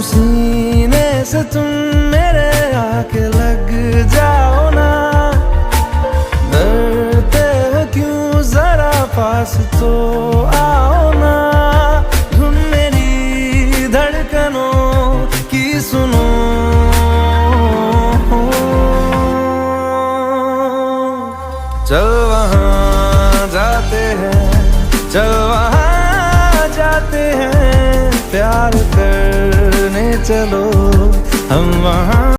सीने से तुम मेरे आके लग जाओ ना, डरते हो क्यों जरा पास तो आओ ना, धुन मेरी धड़कनों की सुनो। चल वहाँ जाते हैं, चल वहाँ जाते हैं, प्यार करने चलो हम वहाँ।